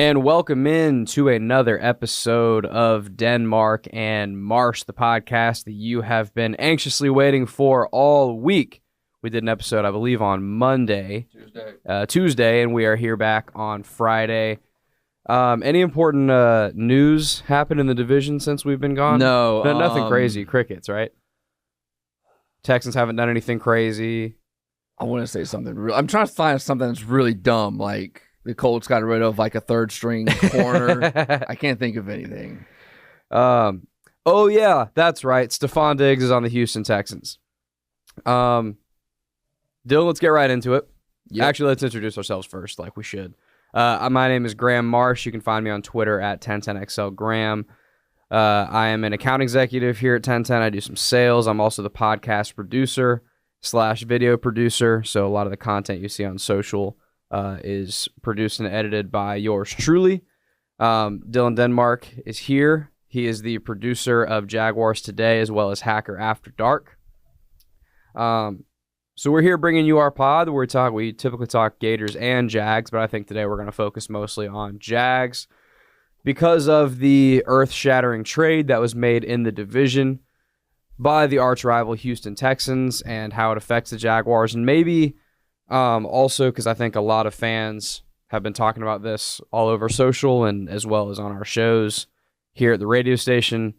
And welcome in to another episode of Denmark and Marsh, the podcast that you have been anxiously waiting for all week. We did an episode, I believe, on Tuesday, and we are here back on Friday. Any important news happened in the division since we've been gone? No. Nothing crazy. Crickets, right? Texans haven't done anything crazy. I want to say something real. I'm trying to find something that's really dumb, like the Colts got rid of like a third string corner. I can't think of anything. Oh yeah, that's right. Stefon Diggs is on the Houston Texans. Dylan, let's get right into it. Yep. Actually, let's introduce ourselves first, like we should. My name is Graham Marsh. You can find me on Twitter at 1010XLGraham. I am an account executive here at 1010. I do some sales. I'm also the podcast producer / video producer. So a lot of the content you see on social is produced and edited by yours truly. Dylan Denmark is here. He is the producer of Jaguars Today as well as Hacker After Dark. So we're here bringing you our pod. We typically talk Gators and Jags, but I think today we're going to focus mostly on Jags because of the earth-shattering trade that was made in the division by the arch-rival Houston Texans and how it affects the Jaguars, and maybe also because I think a lot of fans have been talking about this all over social and as well as on our shows here at the radio station.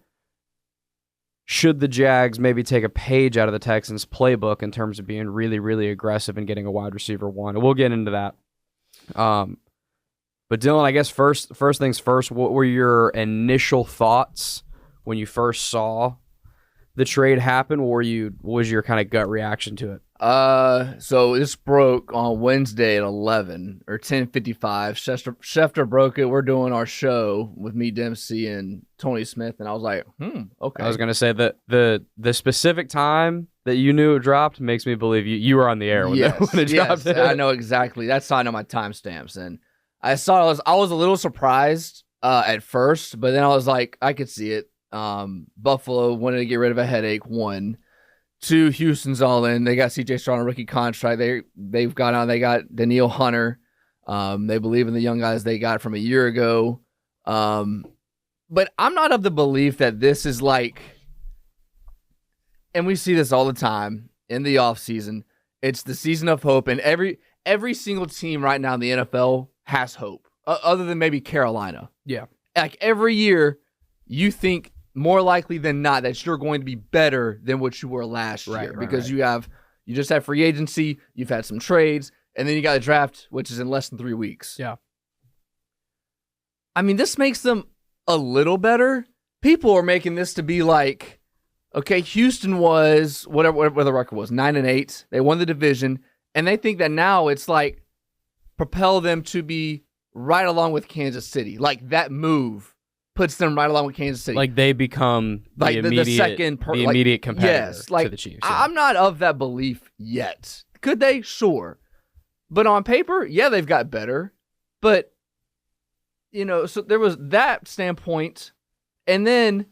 Should the Jags maybe take a page out of the Texans' playbook in terms of being really, really aggressive and getting a wide receiver one? And we'll get into that. But Dylan, I guess first things first, what were your initial thoughts when you first saw the trade happen? What was your kind of gut reaction to it? So this broke on Wednesday at 11 or 10:55. Schefter broke it. We're doing our show with me, Dempsey, and Tony Smith, and I was like, okay. I was gonna say that the specific time that you knew it dropped makes me believe you were on the air when it dropped. I know exactly. That's signed on my timestamps, and I was a little surprised at first, but then I was like, I could see it. Buffalo wanted to get rid of a headache. 1, 2, Houston's all in. They got C.J. Stroud on a rookie contract. They've got on. They got Danielle Hunter. They believe in the young guys they got from a year ago. But I'm not of the belief that this is like, and we see this all the time in the offseason. It's the season of hope, and every single team right now in the NFL has hope, other than maybe Carolina. Yeah. Like every year, you think more likely than not that you're going to be better than what you were last year because you just have free agency, you've had some trades, and then you got a draft, which is in less than 3 weeks. Yeah. I mean, this makes them a little better. People are making this to be like, okay, Houston was whatever the record was, 9-8. They won the division, and they think that now it's like propel them to be right along with Kansas City. Like that move puts them right along with Kansas City. Like they become like the immediate competitor to the Chiefs. Yeah. I'm not of that belief yet. Could they? Sure. But on paper, yeah, they've got better. But, so there was that standpoint. And then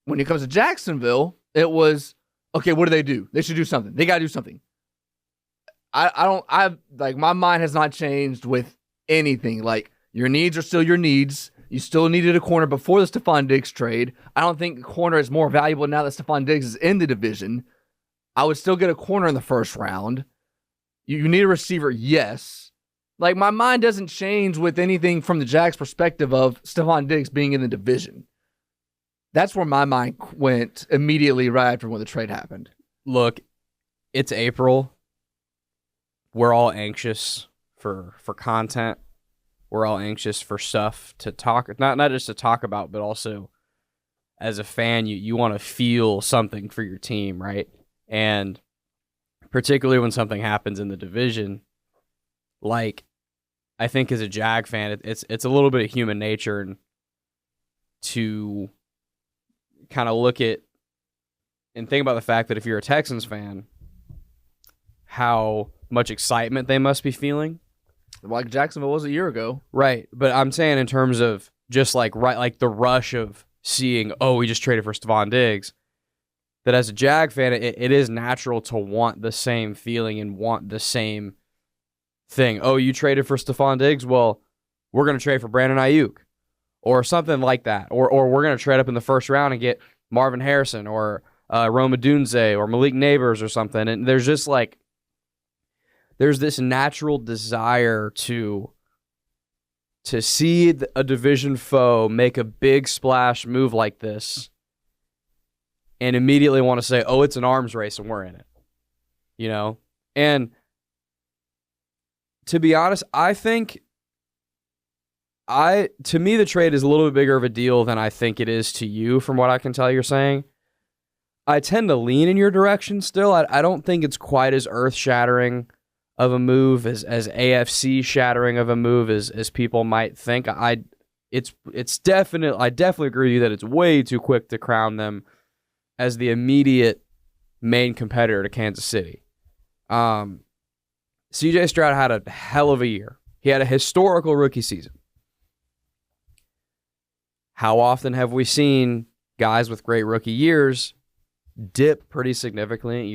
when it comes to Jacksonville, it was, okay, what do? They should do something. They got to do something. My mind has not changed with anything. Like, your needs are still your needs. You still needed a corner before the Stefon Diggs trade. I don't think the corner is more valuable now that Stefon Diggs is in the division. I would still get a corner in the first round. You need a receiver, yes. Like, my mind doesn't change with anything from the Jags' perspective of Stefon Diggs being in the division. That's where my mind went immediately right after when the trade happened. Look, it's April. We're all anxious for content. We're all anxious for stuff to talk, not just to talk about, but also as a fan, you want to feel something for your team, right? And particularly when something happens in the division, like I think as a Jag fan, it's a little bit of human nature and to kind of look at and think about the fact that if you're a Texans fan, how much excitement they must be feeling. Like Jacksonville was a year ago. Right. But I'm saying in terms of just like the rush of seeing, we just traded for Stefon Diggs, that as a Jag fan, it is natural to want the same feeling and want the same thing. Oh, you traded for Stefon Diggs? Well, we're going to trade for Brandon Ayuk or something like that. Or we're going to trade up in the first round and get Marvin Harrison or Rome Odunze or Malik Neighbors or something. And there's just like, there's this natural desire to see a division foe make a big splash move like this and immediately want to say, oh, it's an arms race and we're in it. You know? And to be honest, I think to me the trade is a little bit bigger of a deal than I think it is to you from what I can tell you're saying. I tend to lean in your direction still. I don't think it's quite as earth-shattering of a move, as AFC shattering of a move as people might think. I definitely agree with you that it's way too quick to crown them as the immediate main competitor to Kansas City. CJ Stroud had a hell of a year. He had a historical rookie season. How often have we seen guys with great rookie years dip pretty significantly in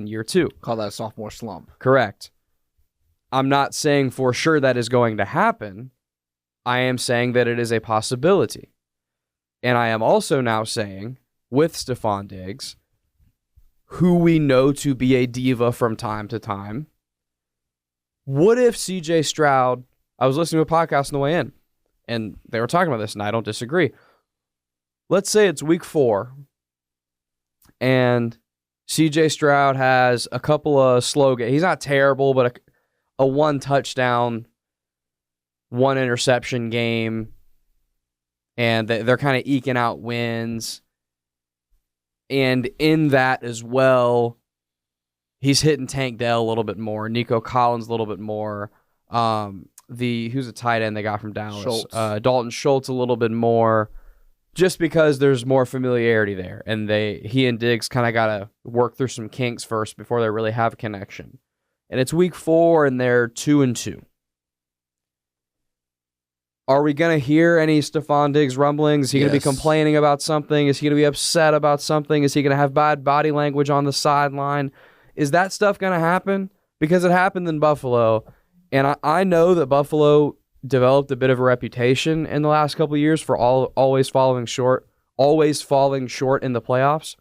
year two? Call that a sophomore slump. Correct. I'm not saying for sure that is going to happen. I am saying that it is a possibility. And I am also now saying, with Stefon Diggs, who we know to be a diva from time to time, what if CJ Stroud, I was listening to a podcast on the way in, and they were talking about this, and I don't disagree. Let's say it's week 4, and CJ Stroud has a couple of slow games. He's not terrible, but a 1 touchdown, 1 interception game, and they're kind of eking out wins. And in that as well, he's hitting Tank Dell a little bit more, Nico Collins a little bit more. Who's a tight end they got from Dallas? Dalton Schultz a little bit more, just because there's more familiarity there, and he and Diggs kind of got to work through some kinks first before they really have a connection. And it's week 4, and they're 2-2. Are we going to hear any Stefon Diggs rumblings? Is he going to be complaining about something? Is he going to be upset about something? Is he going to have bad body language on the sideline? Is that stuff going to happen? Because it happened in Buffalo, and I know that Buffalo developed a bit of a reputation in the last couple of years for always falling short in the playoffs.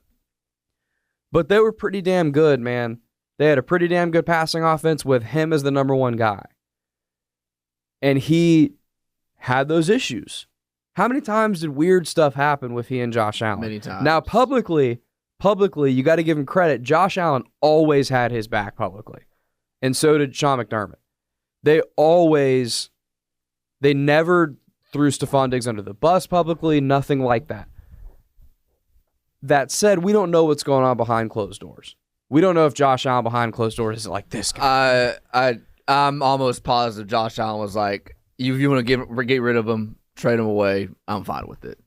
But they were pretty damn good, man. They had a pretty damn good passing offense with him as the number 1 guy. And he had those issues. How many times did weird stuff happen with he and Josh Allen? Many times. Now, publicly, you got to give him credit. Josh Allen always had his back publicly. And so did Sean McDermott. They never threw Stefon Diggs under the bus publicly, nothing like that. That said, we don't know what's going on behind closed doors. We don't know if Josh Allen behind closed doors is like this guy. I'm almost positive Josh Allen was like, you want to get rid of him, trade him away, I'm fine with it.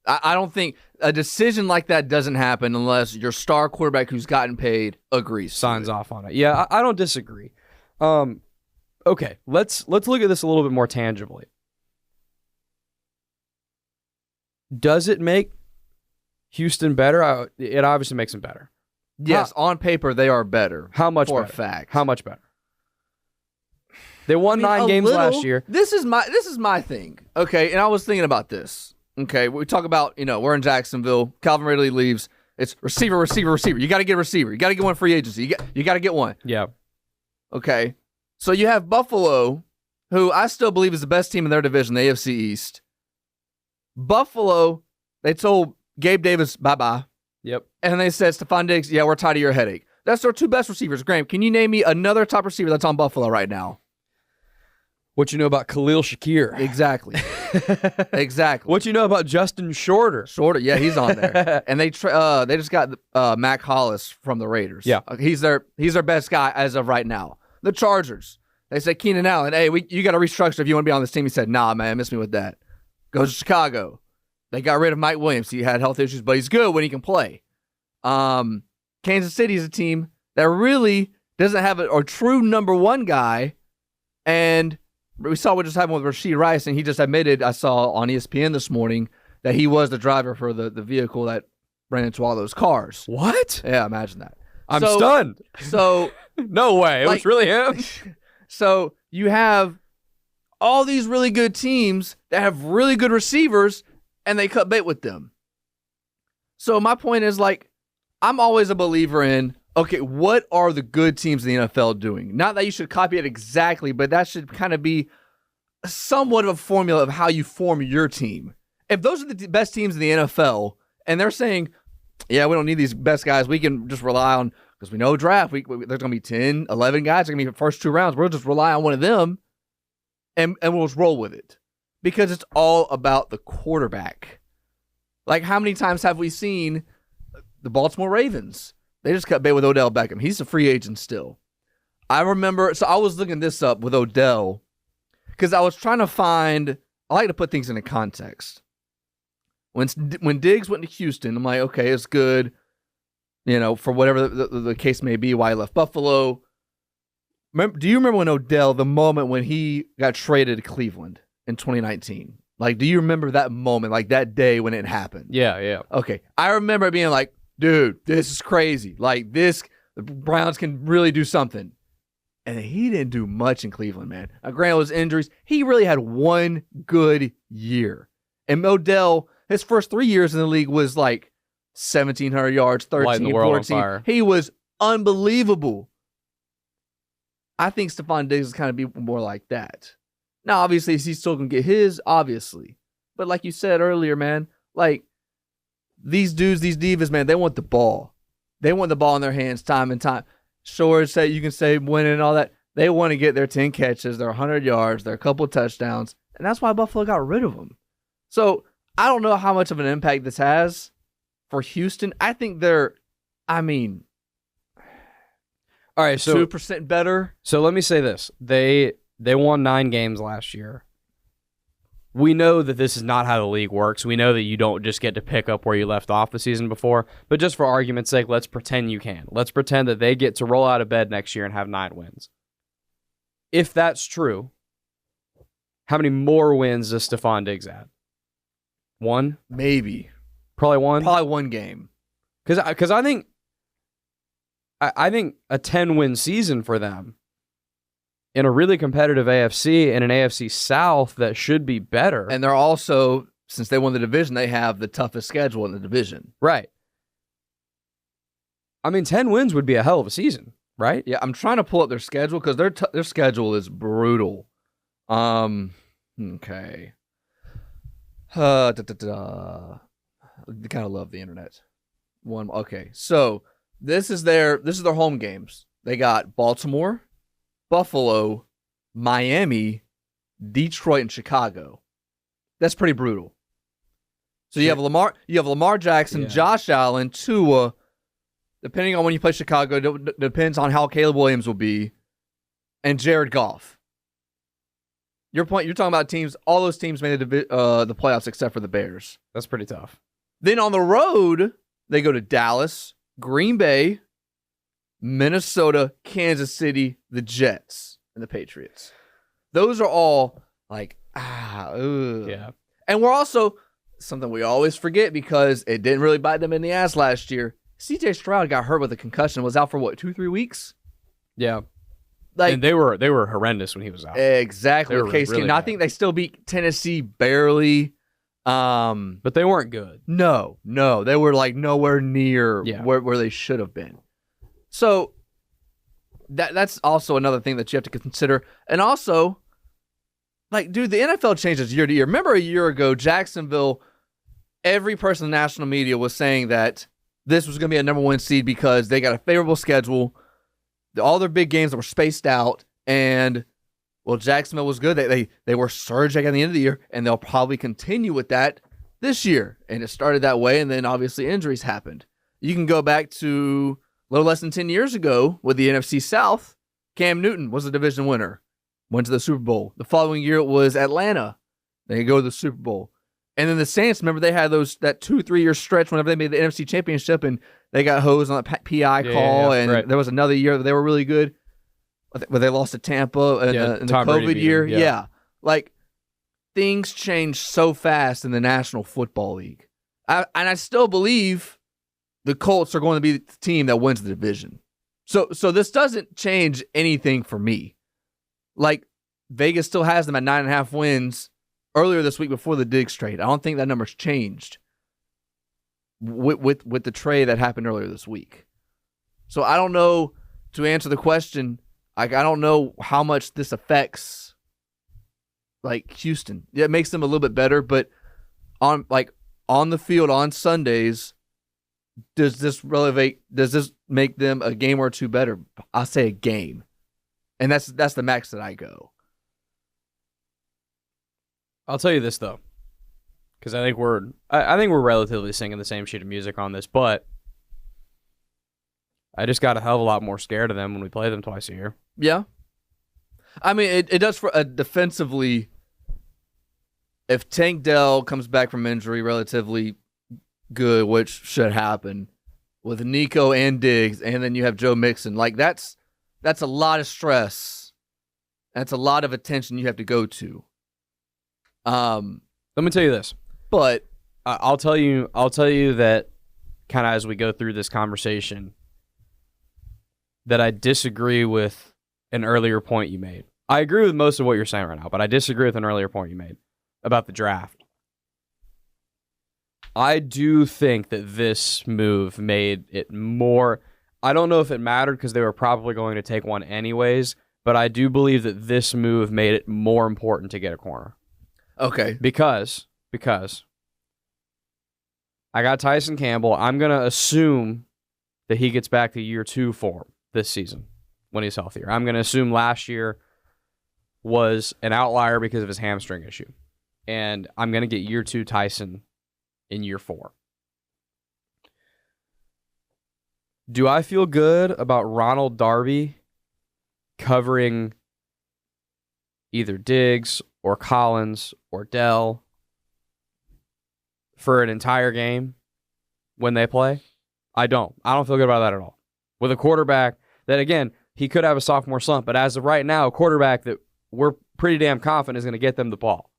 I don't think a decision like that doesn't happen unless your star quarterback who's gotten paid agrees. Signs off on it. Yeah, I don't disagree. Okay, let's look at this a little bit more tangibly. Does it make Houston better? It obviously makes them better. Yes, on paper they are better. How much for better? A fact. How much better? They won 9 games last year. This is my thing. Okay, and I was thinking about this. Okay, we talk about, we're in Jacksonville. Calvin Ridley leaves. It's receiver. You got to get a receiver. You got to get one free agency. You got to get one. Yeah. Okay. So you have Buffalo, who I still believe is the best team in their division, the AFC East. Buffalo, they told Gabe Davis bye-bye. Yep. And they said, Stefon Diggs, yeah, we're tired of your headache. That's their 2 best receivers. Graham, can you name me another top receiver that's on Buffalo right now? What you know about Khalil Shakir? Exactly. Exactly. What you know about Justin Shorter? Shorter, yeah, he's on there. And they just got Mac Hollis from the Raiders. Yeah. He's their best guy as of right now. The Chargers, they said Keenan Allen, hey, you got to restructure if you want to be on this team. He said, nah, man, miss me with that. Goes to Chicago. They got rid of Mike Williams. He had health issues, but he's good when he can play. Kansas City is a team that really doesn't have a true number 1 guy, and we saw what just happened with Rashee Rice, and he just admitted, I saw on ESPN this morning, that he was the driver for the vehicle that ran into all those cars. What? Yeah, imagine that. I'm stunned. So no way. It was really him. So you have all these really good teams that have really good receivers, and they cut bait with them. So my point is, like, I'm always a believer in, okay, what are the good teams in the NFL doing? Not that you should copy it exactly, but that should kind of be somewhat of a formula of how you form your team. If those are the best teams in the NFL, and they're saying, yeah, we don't need these best guys, we can just rely on, because we know draft, there's going to be 10, 11 guys, they're going to be the first 2 rounds, we'll just rely on one of them, and we'll just roll with it. Because it's all about the quarterback. Like, how many times have we seen the Baltimore Ravens? They just cut bait with Odell Beckham. He's a free agent still. I remember, so I was looking this up with Odell, because I was trying to find, I like to put things into context. When Diggs went to Houston, I'm like, okay, it's good, for whatever the case may be, why he left Buffalo. Do you remember when Odell, the moment when he got traded to Cleveland in 2019? Like, do you remember that moment, like that day when it happened? Yeah. Okay. I remember being like, dude, this is crazy. Like, the Browns can really do something. And he didn't do much in Cleveland, man. Granted, his injuries, he really had one good year. And Odell, his first 3 years in the league was like 1,700 yards, 13, 14. He was unbelievable. I think Stefon Diggs is kind of be more like that. Now, obviously, he's still going to get his, obviously. But like you said earlier, man, like, these dudes, these divas, man, they want the ball. They want the ball in their hands time and time. Sure, you can say winning and all that. They want to get their 10 catches, their 100 yards, their couple touchdowns. And that's why Buffalo got rid of them. So, I don't know how much of an impact this has for Houston. I think all right, so 2% better. So let me say this. They won 9 games last year. We know that this is not how the league works. We know that you don't just get to pick up where you left off the season before. But just for argument's sake, let's pretend you can. Let's pretend that they get to roll out of bed next year and have 9 wins. If that's true, how many more wins does Stefon Diggs add? 1? Maybe. Probably 1? Probably 1 game. Because I think a 10-win season for them in a really competitive AFC and an AFC South that should be better. And they're also, since they won the division, they have the toughest schedule in the division. Right. 10 wins would be a hell of a season, right? Yeah, I'm trying to pull up their schedule because their schedule is brutal. Okay. I kind of love the internet. Okay, so this is their home games. They got Baltimore, Buffalo, Miami, Detroit, and Chicago. That's pretty brutal. So you have Lamar Jackson, Josh Allen, Tua. Depending on when you play Chicago, depends on how Caleb Williams will be, and Jared Goff. You're talking about teams. All those teams made the playoffs except for the Bears. That's pretty tough. Then on the road, they go to Dallas, Green Bay, Minnesota, Kansas City, the Jets, and the Patriots. Those are all like, Yeah. And we're also, something we always forget because it didn't really bite them in the ass last year. CJ Stroud got hurt with a concussion, was out for what, 2-3 weeks? Yeah. And they were horrendous when he was out. Exactly. With Case Keenum. I think they still beat Tennessee barely. But they weren't good. No. They were like nowhere near where they should have been. So that's also another thing that you have to consider. And also, like, dude, the NFL changes year to year. Remember a year ago, Jacksonville, every person in the national media was saying that this was going to be a number 1 seed because they got a favorable schedule. All their big games that were spaced out, and Jacksonville was good. They were surging at the end of the year, and they'll probably continue with that this year. And it started that way, and then obviously injuries happened. You can go back to a little less than 10 years ago with the NFC South. Cam Newton was a division winner, went to the Super Bowl. The following year it was Atlanta. They go to the Super Bowl. And then the Saints, remember, they had that 2-3 year stretch whenever they made the NFC Championship, and they got hosed on that PI call, and there was another year that they were really good, but they lost to Tampa in the COVID year. Yeah. Like, things change so fast in the National Football League. And I still believe the Colts are going to be the team that wins the division. So this doesn't change anything for me. Like, Vegas still has them at 9.5 wins earlier this week before the Diggs trade. I don't think that number's changed with the trade that happened earlier this week. So I don't know, to answer the question, I don't know how much this affects like Houston. Yeah, it makes them a little bit better, but on the field on Sundays, does this make them a game or two better? I'll say a game. And that's the max that I go. I'll tell you this though, because I think we're relatively singing the same sheet of music on this, but I just got a hell of a lot more scared of them when we play them twice a year. Yeah, I mean it does for defensively. If Tank Dell comes back from injury relatively good, which should happen, with Nico and Diggs, and then you have Joe Mixon, like that's a lot of stress. That's a lot of attention you have to go to. Let me tell you this, but I'll tell you that kind of as we go through this conversation, that I disagree with an earlier point you made. I agree with most of what you're saying right now, but I disagree with an earlier point you made about the draft. I do think that this move made it more. I don't know if it mattered because they were probably going to take one anyways, but I do believe that this move made it more important to get a corner. Okay. Because I got Tyson Campbell. I'm going to assume that he gets back to year 2 form this season when he's healthier. I'm going to assume last year was an outlier because of his hamstring issue. And I'm going to get year 2 Tyson in year 4. Do I feel good about Ronald Darby covering either Diggs or Collins or Dell for an entire game when they play? I don't feel good about that at all. With a quarterback that, again, he could have a sophomore slump, but as of right now, a quarterback that we're pretty damn confident is going to get them the ball.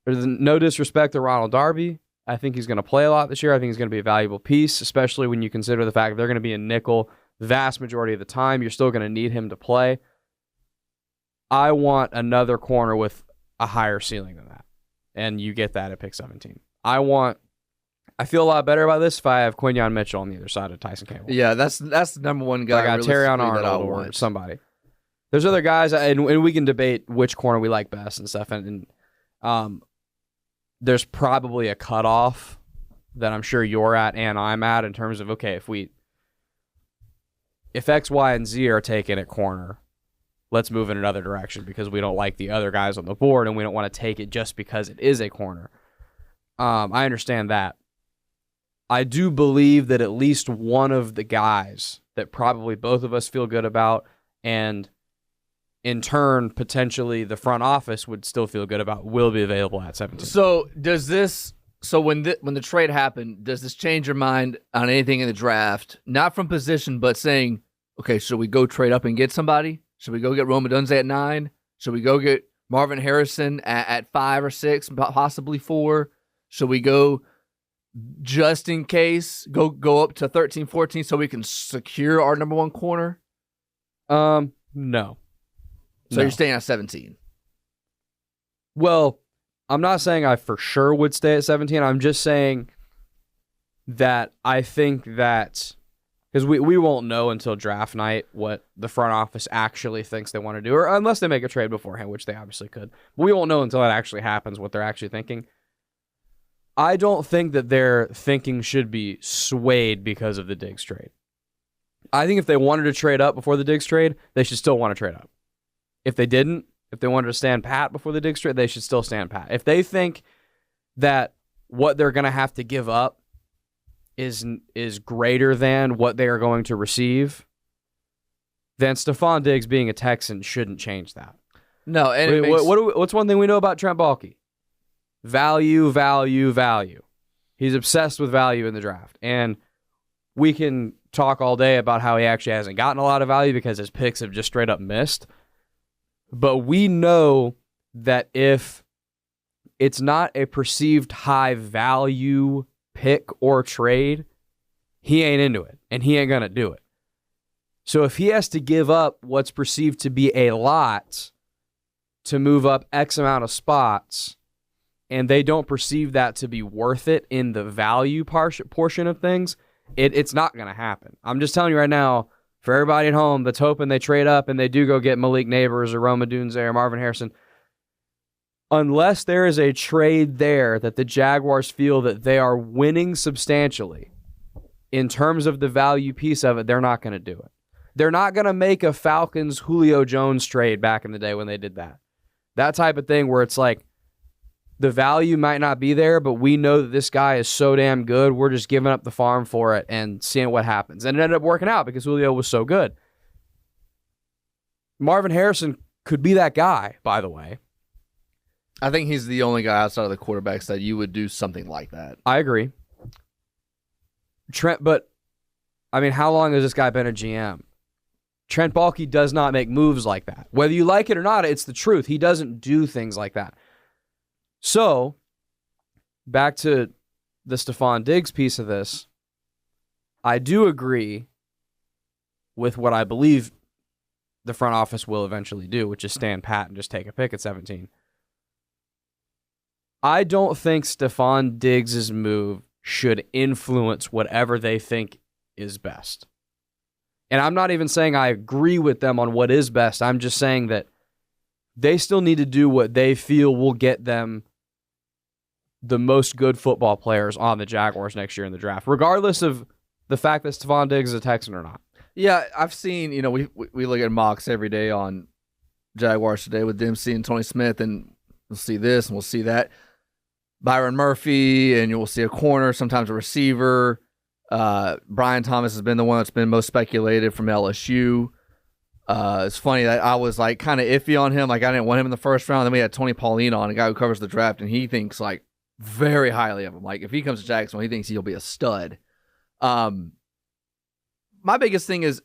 There's no disrespect to Ronald Darby. I think he's going to play a lot this year. I think he's going to be a valuable piece, especially when you consider the fact that they're going to be in nickel the vast majority of the time. You're still going to need him to play. I want another corner with a higher ceiling than that, and you get that at pick 17. I feel a lot better about this if I have Quinyon Mitchell on the other side of Tyson Campbell. Yeah, that's the number one guy. I got Terrion Arnold or somebody. There's other guys, and we can debate which corner we like best and stuff. And there's probably a cutoff that I'm sure you're at and I'm at in terms of, okay, if X, Y, and Z are taken at corner, let's move in another direction because we don't like the other guys on the board and we don't want to take it just because it is a corner. I understand that. I do believe that at least one of the guys that probably both of us feel good about, and in turn, potentially the front office would still feel good about, will be available at 17. So when the trade happened, does this change your mind on anything in the draft? Not from position, but saying, okay, should we go trade up and get somebody? Should we go get Rome Odunze at 9? Should we go get Marvin Harrison at 5 or 6, possibly 4? Should we go, just in case, go up to 13, 14 so we can secure our number 1 corner? No. So you're staying at 17? Well, I'm not saying I for sure would stay at 17. I'm just saying that I think that, because we won't know until draft night what the front office actually thinks they want to do, or unless they make a trade beforehand, which they obviously could. But we won't know until that actually happens what they're actually thinking. I don't think that their thinking should be swayed because of the Diggs trade. I think if they wanted to trade up before the Diggs trade, they should still want to trade up. If they didn't, if they wanted to stand pat before the Diggs trade, they should still stand pat. If they think that what they're going to have to give up is greater than what they are going to receive, then Stefon Diggs being a Texan shouldn't change that. No, and what's one thing we know about Trent Baalke? Value, value, value. He's obsessed with value in the draft. And we can talk all day about how he actually hasn't gotten a lot of value because his picks have just straight up missed. But we know that if it's not a perceived high value pick or trade, he ain't into it, and he ain't going to do it. So if he has to give up what's perceived to be a lot to move up X amount of spots, and they don't perceive that to be worth it in the value portion of things, it's not going to happen. I'm just telling you right now, for everybody at home that's hoping they trade up and they do go get Malik Neighbors or Roma Dunze or Marvin Harrison, unless there is a trade there that the Jaguars feel that they are winning substantially in terms of the value piece of it, they're not going to do it. They're not going to make a Falcons Julio Jones trade back in the day when they did that. That type of thing where it's like the value might not be there, but we know that this guy is so damn good, we're just giving up the farm for it and seeing what happens. And it ended up working out because Julio was so good. Marvin Harrison could be that guy, by the way. I think he's the only guy outside of the quarterbacks that you would do something like that. I agree. Trent, but, I mean, how long has this guy been a GM? Trent Baalke does not make moves like that. Whether you like it or not, it's the truth. He doesn't do things like that. So, back to the Stefon Diggs piece of this, I do agree with what I believe the front office will eventually do, which is stand pat and just take a pick at 17. I don't think Stefon Diggs' move should influence whatever they think is best. And I'm not even saying I agree with them on what is best. I'm just saying that they still need to do what they feel will get them the most good football players on the Jaguars next year in the draft, regardless of the fact that Stefon Diggs is a Texan or not. Yeah, I've seen, we look at mocks every day on Jaguars Today with Dempsey and Tony Smith, and we'll see this and we'll see that. Byron Murphy, and you'll see a corner, sometimes a receiver. Brian Thomas has been the one that's been most speculated from LSU. It's funny that I was like kind of iffy on him. Like I didn't want him in the first round. Then we had Tony Paulino on, a guy who covers the draft, and he thinks like very highly of him. Like if he comes to Jacksonville, he thinks he'll be a stud. My biggest thing is,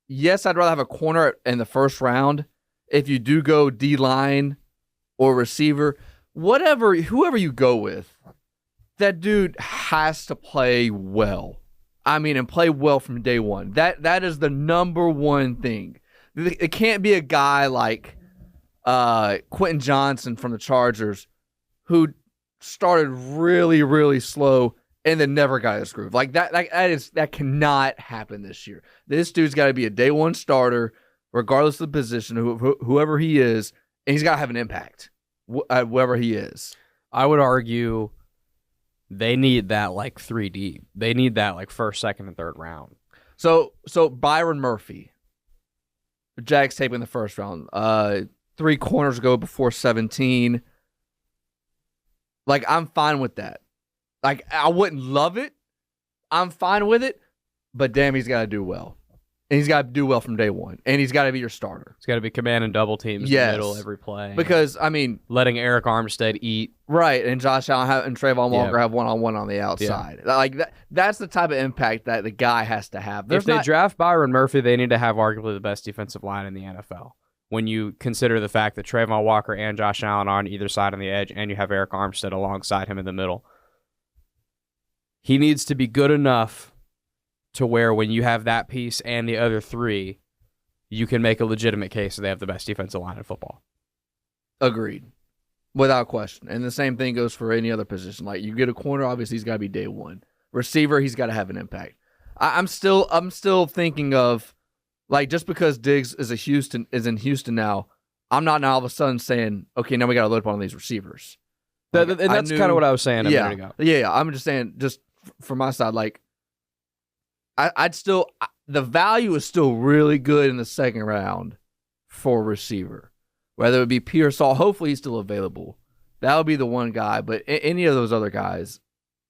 yes, I'd rather have a corner in the first round. If you do go D-line or receiver, whoever you go with, that dude has to play well. I mean, and play well from day one. That is the number one thing. It can't be a guy like Quentin Johnson from the Chargers who started really, really slow and then never got his groove. Like that cannot happen this year. This dude's got to be a day one starter, regardless of the position, whoever he is, and he's got to have an impact at wherever he is. I would argue they need that like 3D. They need that like first, second, and third round. So Byron Murphy, Jags taking the first round. 3 corners go before 17. Like I'm fine with that. Like I wouldn't love it. I'm fine with it, but damn, he's got to do well. And he's got to do well from day one. And he's got to be your starter. He's got to be commanding double teams in the middle every play. Because, I mean... letting Eric Armstead eat. Right, and Josh Allen and Trayvon Walker have one-on-one on the outside. Yeah. Like that's the type of impact that the guy has to have. If they draft Byron Murphy, they need to have arguably the best defensive line in the NFL. When you consider the fact that Trayvon Walker and Josh Allen are on either side on the edge, and you have Eric Armstead alongside him in the middle. He needs to be good enough to where when you have that piece and the other 3, you can make a legitimate case that they have the best defensive line in football. Agreed. Without question. And the same thing goes for any other position. Like you get a corner, obviously he's got to be day one. Receiver, he's got to have an impact. I'm still thinking of, like, just because Diggs is in Houston now, I'm not now all of a sudden saying, okay, now we got to load up on these receivers. Like, and that's kind of what I was saying a minute ago. Yeah. I'm just saying, just from my side, like, I'd still, the value is still really good in the second round for receiver. Whether it be Pearsall, hopefully he's still available. That would be the one guy. But any of those other guys,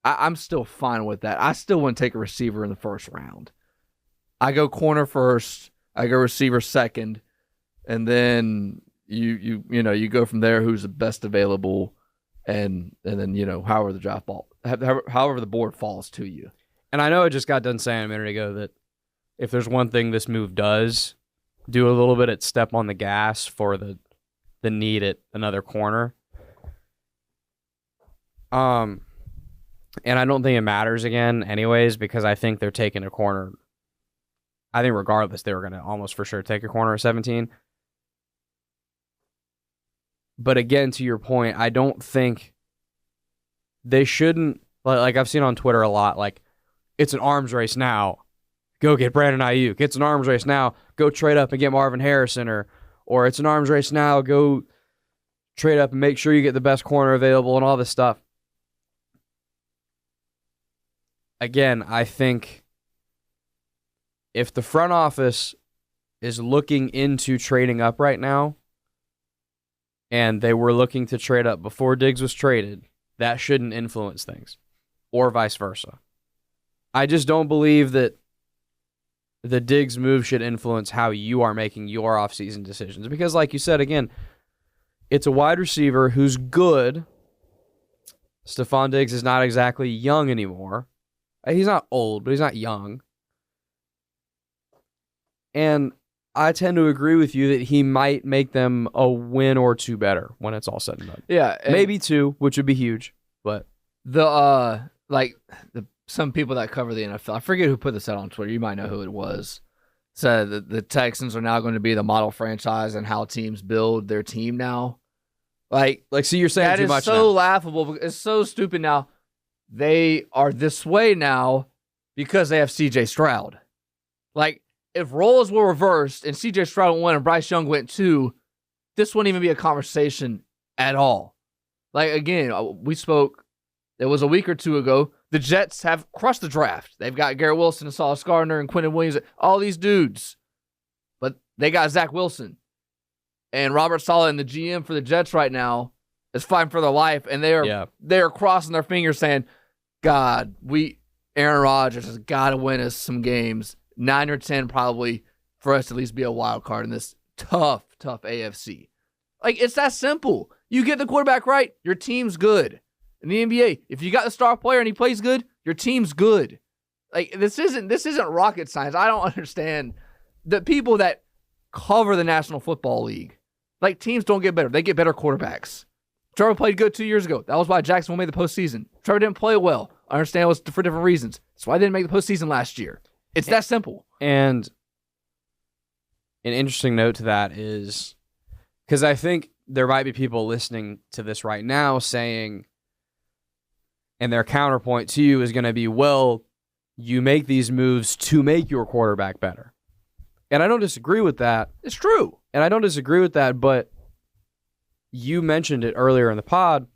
I'm still fine with that. I still want to take a receiver in the first round. I go corner first, I go receiver second, and then you go from there. Who's the best available, and then however the board falls to you. And I know I just got done saying a minute ago that if there's one thing this move does, do a little bit at step on the gas for the need at another corner. And I don't think it matters again anyways, because I think they're taking a corner I think regardless, they were going to almost for sure take a corner at 17. But again, to your point, I don't think they shouldn't, like I've seen on Twitter a lot, like, it's an arms race now. Go get Brandon Ayuk. It's an arms race now. Go trade up and get Marvin Harrison. Or it's an arms race now. Go trade up and make sure you get the best corner available and all this stuff. Again, I think if the front office is looking into trading up right now, and they were looking to trade up before Diggs was traded, that shouldn't influence things, or vice versa. I just don't believe that the Diggs move should influence how you are making your offseason decisions. Because like you said, again, it's a wide receiver who's good. Stefon Diggs is not exactly young anymore. He's not old, but he's not young. And I tend to agree with you that he might make them a win or two better when it's all said and done. Yeah. Maybe two, which would be huge. But some people that cover the NFL, I forget who put this out on Twitter, you might know who it was, said that the Texans are now going to be the model franchise and how teams build their team now. Like see, you're saying too much. That is so laughable. It's so stupid now. They are this way now because they have CJ Stroud. Like, if roles were reversed and CJ Stroud went 1 and Bryce Young went 2, this wouldn't even be a conversation at all. Like, again, we spoke, it was a week or two ago, the Jets have crushed the draft. They've got Garrett Wilson and Sauce Gardner and Quentin Williams, all these dudes. But they got Zach Wilson. And Robert Saleh and the GM for the Jets right now is fighting for their life. And they are crossing their fingers saying, God, Aaron Rodgers has got to win us some games. 9 or 10 probably for us to at least be a wild card in this tough AFC. Like, it's that simple. You get the quarterback right, your team's good. In the NBA, if you got the star player and he plays good, your team's good. Like, this isn't rocket science. I don't understand the people that cover the National Football League. Like, teams don't get better. They get better quarterbacks. Trevor played good 2 years ago. That was why Jacksonville made the postseason. Trevor didn't play well. I understand it was for different reasons. That's why they didn't make the postseason last year. It's that simple. And an interesting note to that is, because I think there might be people listening to this right now saying, and their counterpoint to you is going to be, well, you make these moves to make your quarterback better. And I don't disagree with that. It's true. And I don't disagree with that, but you mentioned it earlier in the pod.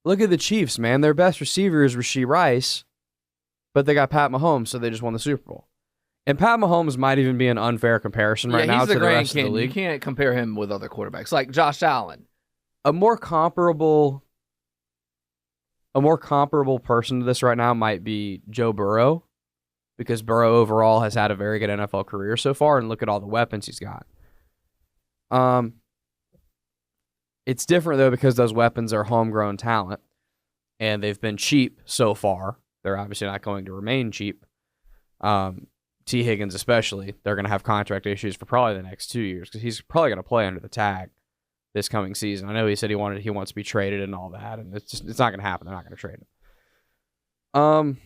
Look at the Chiefs, man. Their best receiver is Rashee Rice, but they got Pat Mahomes, so they just won the Super Bowl. And Pat Mahomes might even be an unfair comparison right now to the rest of the league. You can't compare him with other quarterbacks, like Josh Allen. A more comparable person to this right now might be Joe Burrow, because Burrow overall has had a very good NFL career so far, and look at all the weapons he's got. It's different, though, because those weapons are homegrown talent, and they've been cheap so far. They're obviously not going to remain cheap. T. Higgins especially, they're going to have contract issues for probably the next 2 years, because he's probably going to play under the tag this coming season. I know he said he wants to be traded and all that, and it's not going to happen. They're not going to trade him.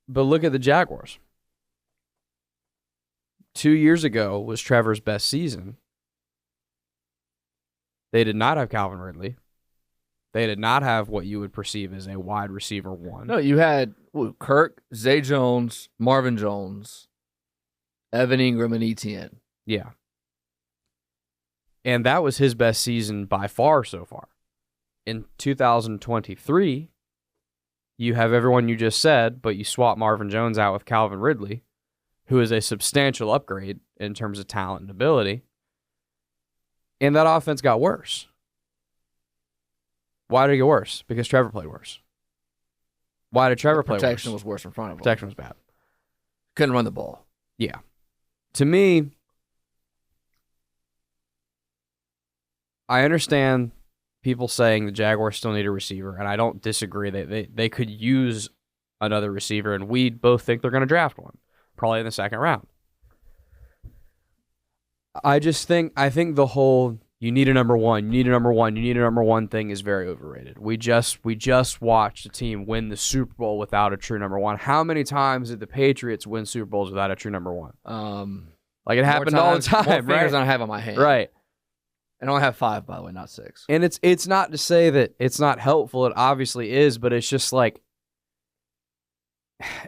But look at the Jaguars. 2 years ago was Trevor's best season. They did not have Calvin Ridley. They did not have what you would perceive as a wide receiver one. No, you had Kirk, Zay Jones, Marvin Jones, Evan Ingram, and Etienne. Yeah. And that was his best season by far so far. In 2023, you have everyone you just said, but you swap Marvin Jones out with Calvin Ridley, who is a substantial upgrade in terms of talent and ability. And that offense got worse. Why did it get worse? Because Trevor played worse. Why did Trevor play worse? Protection was worse in front of him. Protection was bad. Couldn't run the ball. Yeah. To me, I understand people saying the Jaguars still need a receiver, and I don't disagree. They could use another receiver, and we both think they're going to draft one, probably in the second round. I think the whole you need a number one, you need a number one, you need a number one thing is very overrated. We just watched a team win the Super Bowl without a true number one. How many times did the Patriots win Super Bowls without a true number one? Like it happened all the time, more right? fingers than I have on my hand. Right. And I only have 5, by the way, not 6. And it's not to say that it's not helpful. It obviously is, but it's just like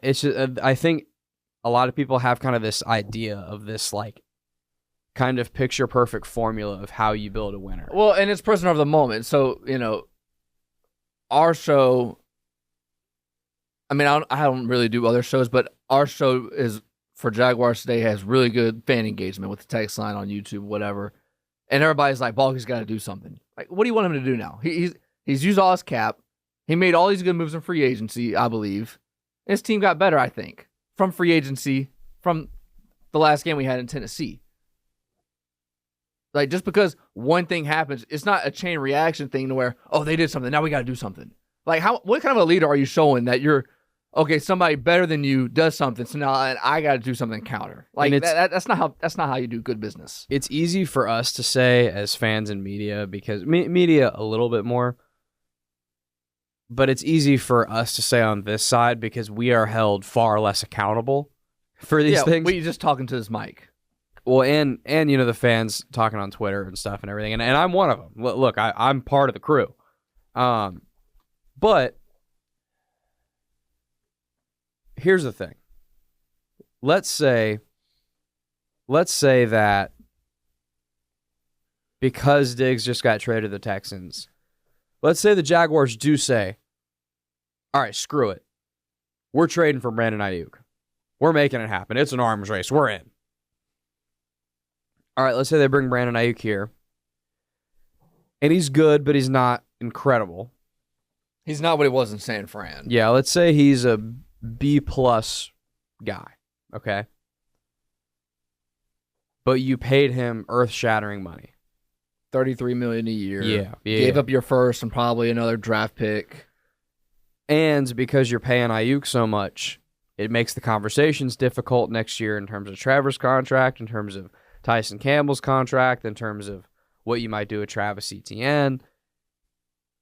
I think a lot of people have kind of this idea of this like kind of picture perfect formula of how you build a winner. Well, and it's prisoner of the moment. So, our show, I mean, I don't really do other shows, but our show is for Jaguars Today has really good fan engagement with the text line on YouTube, whatever. And everybody's like, Balky's got to do something. Like, what do you want him to do now? He's used all his cap. He made all these good moves in free agency, I believe. And his team got better, I think, from free agency, from the last game we had in Tennessee. Like, just because one thing happens, it's not a chain reaction thing to where, oh, they did something, now we got to do something. Like, what kind of a leader are you showing that you're, okay, somebody better than you does something, so now I got to do something counter. Like, that's not how you do good business. It's easy for us to say as fans and media, because media a little bit more, but it's easy for us to say on this side because we are held far less accountable for these things. We just talking to this mic. Well, and the fans talking on Twitter and stuff and everything, and I'm one of them. Look, I'm part of the crew, but here's the thing. Let's say that because Diggs just got traded to the Texans, let's say the Jaguars do say, all right, screw it. We're trading for Brandon Ayuk. We're making it happen. It's an arms race. We're in. All right, let's say they bring Brandon Ayuk here. And he's good, but he's not incredible. He's not what he was in San Fran. Yeah, let's say he's a B-plus guy, okay? But you paid him earth-shattering money. $33 million a year. Yeah. Gave up your first and probably another draft pick. And because you're paying Ayuk so much, it makes the conversations difficult next year in terms of Trevor's contract, in terms of Tyson Campbell's contract, in terms of what you might do with Travis Etienne.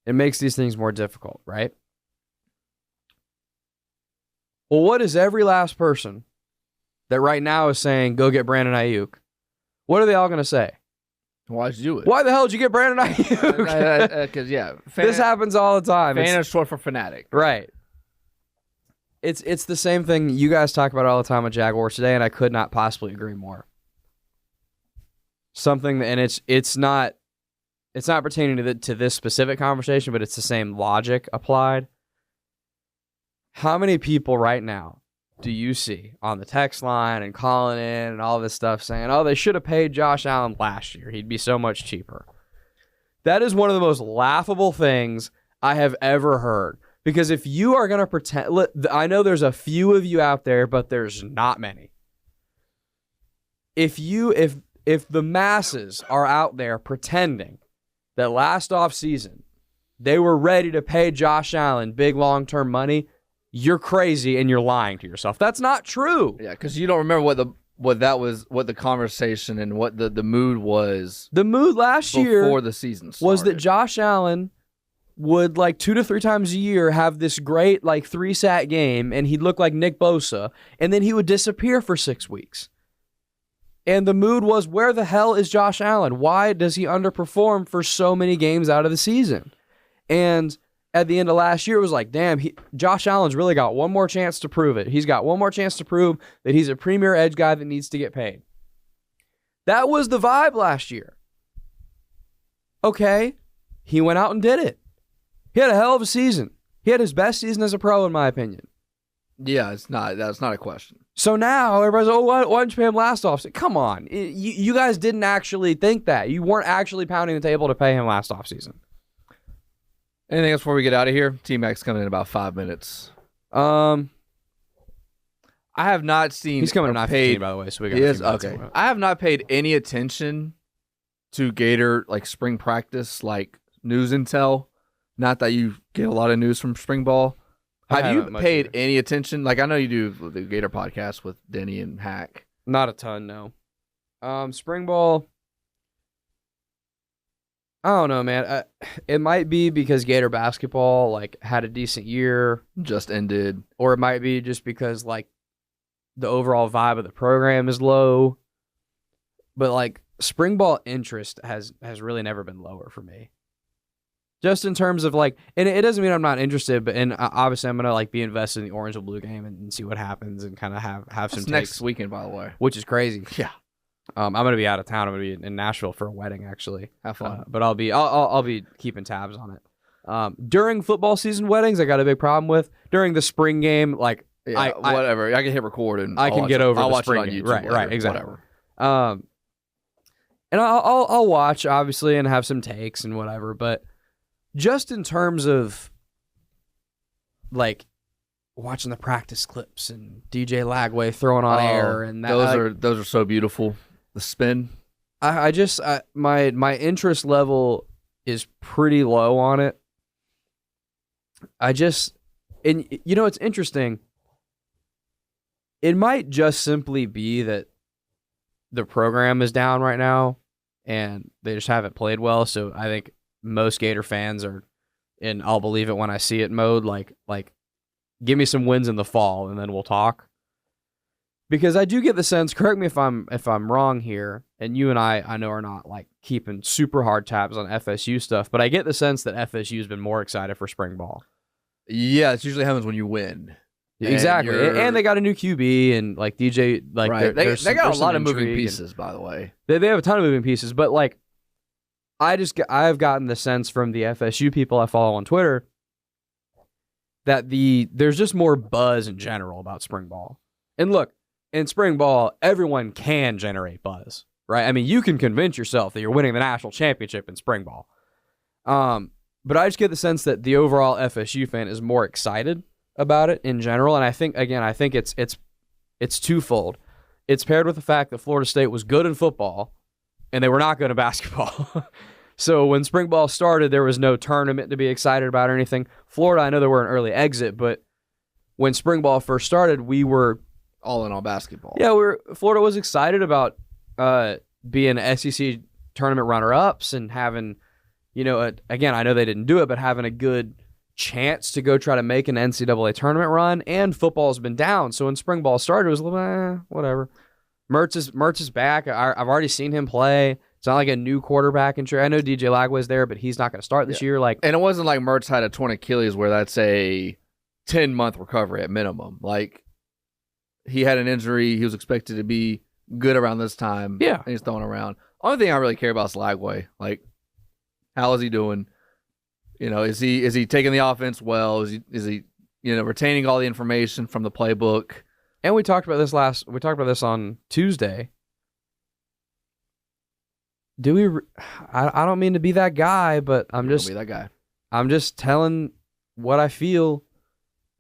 It makes these things more difficult, right? Well, what is every last person that right now is saying, go get Brandon Ayuk? What are they all going to say? Why'd you do it? Why the hell did you get Brandon Ayuk? Because, this happens all the time. Fan is short for fanatic. Right. It's the same thing you guys talk about all the time with Jaguars Today, and I could not possibly agree more. Something, and it's not pertaining to this specific conversation, but it's the same logic applied. How many people right now do you see on the text line and calling in and all this stuff saying, oh, they should have paid Josh Allen last year. He'd be so much cheaper. That is one of the most laughable things I have ever heard. Because if you are going to pretend, I know there's a few of you out there, but there's not many. If the masses are out there pretending that last offseason they were ready to pay Josh Allen big long-term money, you're crazy and you're lying to yourself. That's not true. Yeah, because you don't remember what the conversation and what the mood was. The mood last year before the season started was that Josh Allen would like 2 to 3 times a year have this great like 3-sack game, and he'd look like Nick Bosa, and then he would disappear for 6 weeks. And the mood was, where the hell is Josh Allen? Why does he underperform for so many games out of the season? And at the end of last year, it was like, damn, Josh Allen's really got one more chance to prove it. He's got one more chance to prove that he's a premier edge guy that needs to get paid. That was the vibe last year. Okay, he went out and did it. He had a hell of a season. He had his best season as a pro, in my opinion. Yeah, that's not a question. So now everybody's, oh, why didn't you pay him last offseason? Come on. You guys didn't actually think that. You weren't actually pounding the table to pay him last offseason. Anything else before we get out of here? T-Mac's coming in about 5 minutes. I have not seen. He's coming in 9:15, by the way. So we got. Okay. I have not paid any attention to Gator like spring practice, like news intel. Not that you get a lot of news from spring ball. Have you paid any attention? Like, I know you do the Gator podcast with Denny and Hack. Not a ton, no. Spring ball. I don't know, man. It might be because Gator basketball like had a decent year, Just ended. or it might be just because like the overall vibe of the program is low. But like spring ball interest has really never been lower for me. Just in terms of like, and it doesn't mean I'm not interested, but obviously I'm gonna like be invested in the orange and blue game and see what happens and kind of have some That's next takes, weekend, by the way. which is crazy. Yeah. I'm gonna be out of town. I'm gonna be in Nashville for a wedding actually. Have fun. But I'll be keeping tabs on it. During football season weddings, I got a big problem with. During the spring game, like Yeah, whatever. I can hit record and I can get over I'll the watch spring it on game. YouTube. Right, exactly. Whatever. And I'll watch obviously and have some takes and whatever, but just in terms of like watching the practice clips and DJ Lagway throwing on air and that, those are so beautiful. The spin. I just my interest level is pretty low on it. And you know, it's interesting. It might just simply be that the program is down right now and they just haven't played well. So I think most Gator fans are in I'll believe it when I see it mode. Like give me some wins in the fall and then we'll talk. Because I do get the sense, correct me if I'm wrong here, and you and I know are not like keeping super hard tabs on FSU stuff, but I get the sense that FSU has been more excited for spring ball. Yeah, it usually happens when you win. Exactly, and they got a new QB and like DJ, like right. They got a lot of moving pieces, by the way. They have a ton of moving pieces, but like I've gotten the sense from the FSU people I follow on Twitter that there's just more buzz in general about spring ball. And look, in spring ball, everyone can generate buzz, right? I mean, you can convince yourself that you're winning the national championship in spring ball. But I just get the sense that the overall FSU fan is more excited about it in general, and I think it's twofold. It's paired with the fact that Florida State was good in football, and they were not good in basketball. So when spring ball started, there was no tournament to be excited about or anything. Florida, I know they were an early exit, but when spring ball first started, we were all in on basketball. Yeah, Florida was excited about being SEC tournament runner-ups and having, you know, again, I know they didn't do it, but having a good chance to go try to make an NCAA tournament run. And football's been down, so when spring ball started, it was a little whatever. Mertz is back. I've already seen him play. It's not like a new quarterback. And sure, I know DJ Lagway's there, but he's not going to start this year. Like, and it wasn't like Mertz had a torn Achilles where that's a 10-month recovery at minimum. Like, he had an injury. He was expected to be good around this time. Yeah. And he's throwing around. Only thing I really care about is Lagway. Like, how is he doing? You know, is he taking the offense well? Is he retaining all the information from the playbook? And we talked about this on Tuesday. I don't mean to be that guy, but I'm just telling what I feel.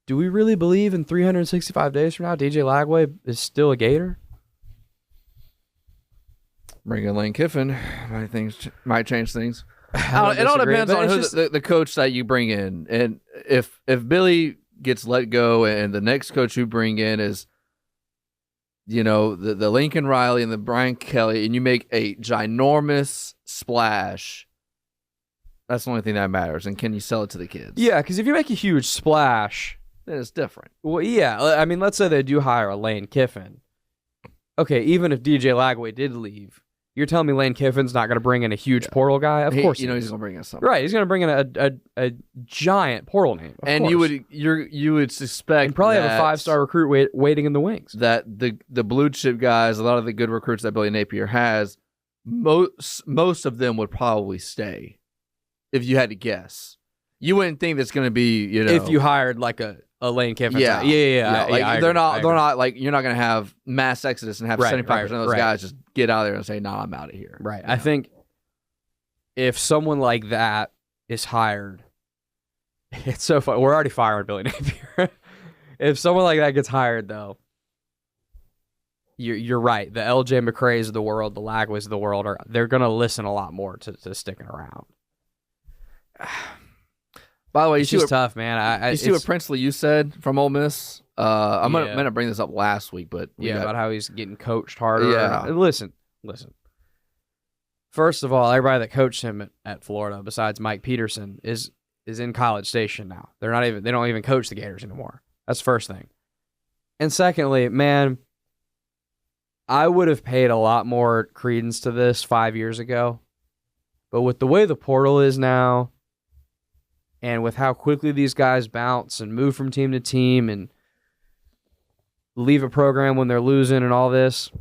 Do we really believe in 365 days from now, DJ Lagway is still a Gator? Bring in Lane Kiffin might change things. It all depends on who the coach that you bring in, and if Billy gets let go, and the next coach you bring in is, you know, the Lincoln Riley and the Brian Kelly, and you make a ginormous splash. That's the only thing that matters. And can you sell it to the kids? Yeah, because if you make a huge splash, then it's different. Well, yeah. I mean, let's say they do hire a Lane Kiffin. Okay, even if DJ Lagway did leave, you're telling me Lane Kiffin's not going to bring in a huge portal guy? Of course, he's going to bring in something. Right, he's going to bring in a giant portal name. And course. you would suspect and probably have a 5-star recruit waiting in the wings. That the blue chip guys, a lot of the good recruits that Billy Napier has, most of them would probably stay. If you had to guess, you wouldn't think that's going to be, you know, if you hired like a Lane Kiffin. Yeah. Like, they're not like, you're not going to have mass exodus and have 75% of those guys just get out there and say, "Nah, I'm out of here." Right. I think if someone like that is hired, it's so fun. We're already firing Billy Napier. If someone like that gets hired, though, you're right. The LJ McCrays of the world, the Lagways of the world, they're going to listen a lot more to sticking around. By the way, it's just tough, man. You see what Princely you said from Ole Miss? I'm gonna bring this up last week, but about how he's getting coached harder. Yeah, listen. First of all, everybody that coached him at Florida, besides Mike Peterson, is in College Station now. They don't even coach the Gators anymore. That's the first thing. And secondly, man, I would have paid a lot more credence to this 5 years ago. But with the way the portal is now, and with how quickly these guys bounce and move from team to team and leave a program when they're losing and all this,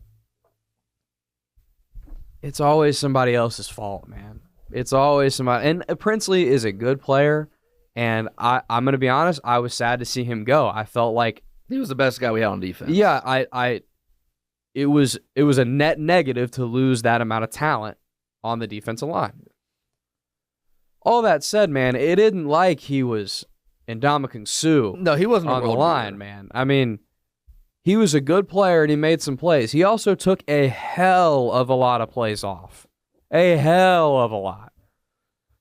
it's always somebody else's fault, man. It's always somebody. And Princely is a good player, and I'm going to be honest, I was sad to see him go. I felt like he was the best guy we had on defense. Yeah, it was a net negative to lose that amount of talent on the defensive line. All that said, man, it isn't like he was Ndamukong Suh. No, he wasn't on the line, man. I mean, he was a good player and he made some plays. He also took a hell of a lot of plays off. A hell of a lot.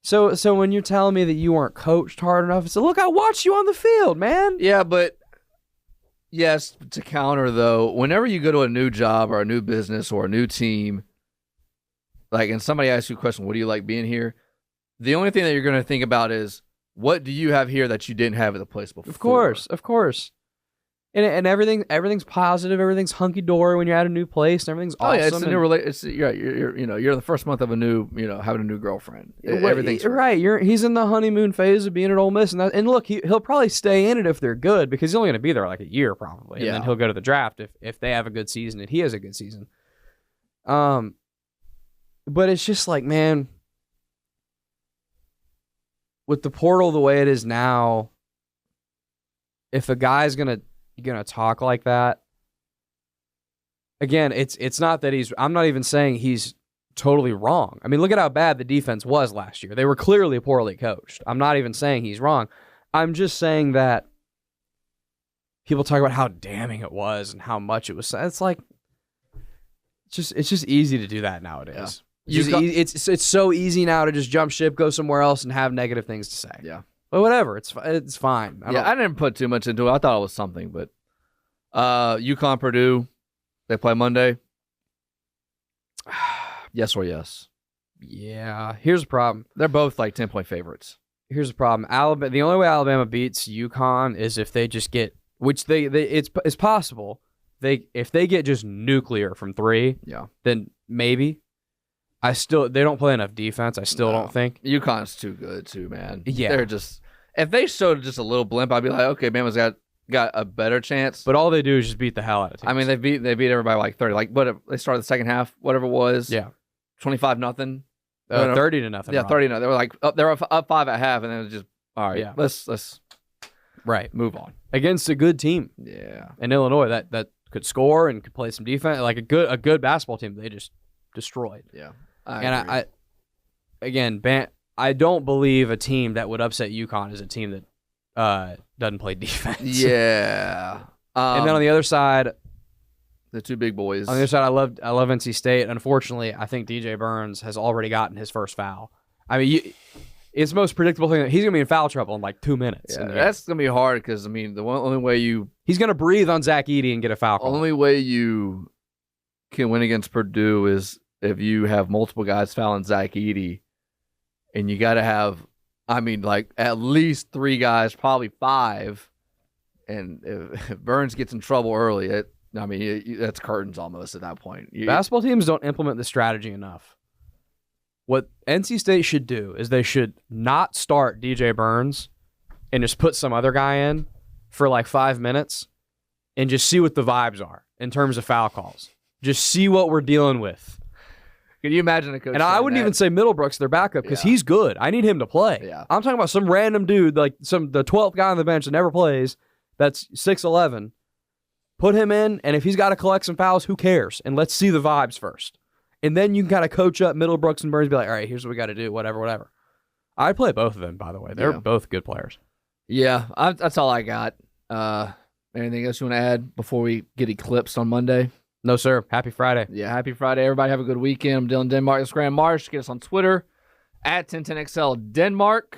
So when you're telling me that you weren't coached hard enough, it's look, I watched you on the field, man. Yeah, but yes, to counter though, whenever you go to a new job or a new business or a new team, like, and somebody asks you a question, what do you like being here? The only thing that you're going to think about is, what do you have here that you didn't have at the place before? Of course. And everything's positive, everything's hunky dory when you're at a new place, and everything's awesome. Oh yeah, it's a new you're the first month of a new, having a new girlfriend. Everything's right. He's in the honeymoon phase of being at Ole Miss, and look, he'll probably stay in it if they're good, because he's only going to be there like a year probably, and then he'll go to the draft if they have a good season and he has a good season. But it's just like, man, with the portal the way it is now, if a guy's gonna talk like that, again, it's not that I'm not even saying he's totally wrong. I mean, look at how bad the defense was last year. They were clearly poorly coached. I'm not even saying he's wrong. I'm just saying that people talk about how damning it was and how much it was. It's like it's just easy to do that nowadays. Yeah. It's so easy now to just jump ship, go somewhere else, and have negative things to say. Yeah. But whatever, it's fine. I didn't put too much into it. I thought it was something, but UConn, Purdue, they play Monday. Yes or yes? Yeah. Here's the problem. They're both like 10-point favorites. Here's the problem. Alabama. The only way Alabama beats UConn is if they just get, which it's possible. If they get just nuclear from 3, then maybe. They don't play enough defense. I still don't think. UConn's too good too, man. Yeah. They're just, if they showed just a little blimp, I'd be like, okay, Bama's got a better chance. But all they do is just beat the hell out of teams. I mean, they beat everybody like 30. Like, what, they started the second half, whatever it was. Yeah. 25-0. 30-0. Yeah, 30-0. They were like they were up 5 at half, and then it was just, all right, let's move on. Against a good team. Yeah. In Illinois that could score and could play some defense, like a good basketball team, they just destroyed. Yeah. I don't believe a team that would upset UConn is a team that doesn't play defense. Yeah. And then on the other side, the two big boys. On the other side, I love NC State. Unfortunately, I think DJ Burns has already gotten his first foul. I mean, it's the most predictable thing. He's going to be in foul trouble in like 2 minutes. Yeah, that's going to be hard because, I mean, the only way he's going to breathe on Zach Edey and get a foul call. The only way you can win against Purdue is if you have multiple guys fouling Zach Edey, and you got to have, I mean, like at least 3 guys, probably 5. And if Burns gets in trouble early, that's curtains almost at that point. Basketball teams don't implement the strategy enough. What NC State should do is they should not start DJ Burns and just put some other guy in for like 5 minutes and just see what the vibes are in terms of foul calls. Just see what we're dealing with. Can you imagine a coach? And I wouldn't even say Middlebrooks their backup because he's good. I need him to play. Yeah. I'm talking about some random dude, like the 12th guy on the bench that never plays, that's 6'11". Put him in, and if he's got to collect some fouls, who cares? And let's see the vibes first. And then you can kind of coach up Middlebrooks and Burns and be like, all right, here's what we got to do, whatever. I'd play both of them, by the way. They're both good players. Yeah, that's all I got. Anything else you want to add before we get eclipsed on Monday? No, sir. Happy Friday. Yeah, happy Friday. Everybody have a good weekend. I'm Dylan Denmark. It's Graham Marsh. Get us on Twitter at 1010XL Denmark.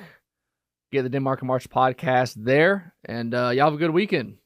Get the Denmark and Marsh podcast there. And y'all have a good weekend.